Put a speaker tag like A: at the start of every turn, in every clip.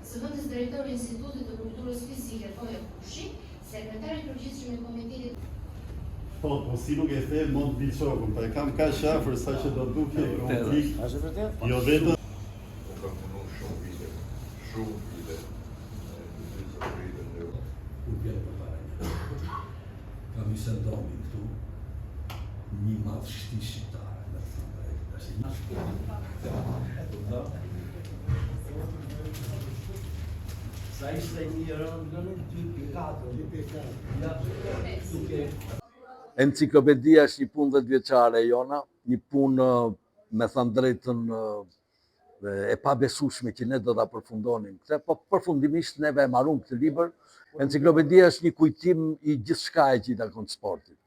A: Zëvendës drejtori i Institutit të Kulturës Fizike Toja Kushi, sekretari i përgjithshëm i Komitetit.
B: Po si nuk e the mund të bilçokun, pa e kam kaq afër sa që do duke komplik.
C: Është vërtet?
B: Jo vetëm
D: Unë kam punuar shumë vite.
E: Kur vjen përpara kam i sendomi këtu një madhështi shqiptare, me të thënë drejtë, është një shqiptare. Sa ishte një rëndë në 2.4.
F: Enciklopedia është një punë 10 vjeçare e jona, një punë me thënë drejtën e pabesueshme që ne do ta përfundonim këtë, po përfundimisht neve e marrum këtë libër. Enciklopedia është një kujtim i gjithçka e që i takon sportit.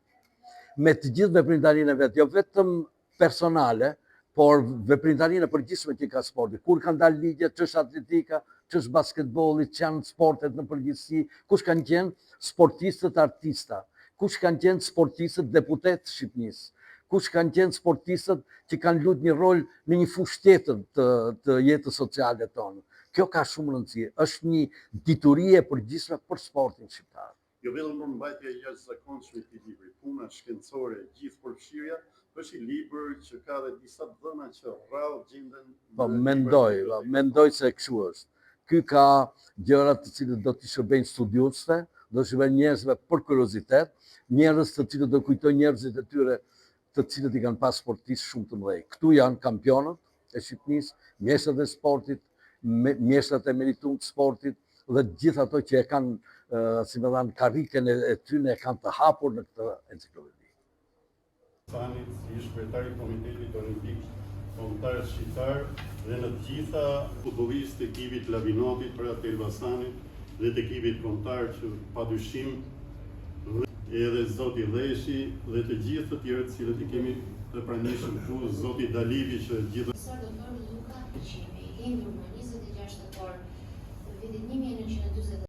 F: Me të gjithë veprimtarinë e vet, jo vetëm personale, por veprimtarinë e përgjithshme që ka sporti. Kur kanë dalë ligje, ç'është atletika, ç'është basketbolli, ç'janë sportet në përgjithësi, kush kanë qenë sportistët artista, kush kanë qenë sportistët deputet të Shqipërisë, kush kanë qenë sportistët që kanë luajtur një rol në një fushë tjetër të jetës sociale tonë. Kjo ka shumë rëndësi, është një dituri e përgjithshme për sportin shqiptar.
B: jo vetëm për mbajtje e jashtëzakonshme e këtij libri, puna shkencore e gjithë përfshirja, është i libër që ka dhe disa dhëna që rrallë gjenden.
F: Po mendoj se kështu është. Ky ka gjëra të cilët do t'i shërbejnë studiosëve, do t'i shërbejnë njerëzve për kuriozitet, njerëz të cilët do kujtojnë njerëzit e tyre të cilët i kanë pas sportistë shumë të mëdhenj. Këtu janë kampionët e Shqipërisë, mjeshtrat e sportit, mjeshtrat e merituar të sportit dhe gjithë ato që e kanë, si më thanë, karriken e tyre e kanë të hapur në këtë enciklopedi.
B: Sanit, si shkretari i Komitetit Olimpik Kombëtar Shqiptar dhe në të gjitha futbollistë të ekipit Lavinotit për atë Elbasanit dhe të ekipit kombëtar që padyshim edhe zoti Dheshi dhe të gjithë të tjerët cilët i kemi të pranishëm këtu, zoti Dalivi që gjithë.
A: Profesor Dr. Luka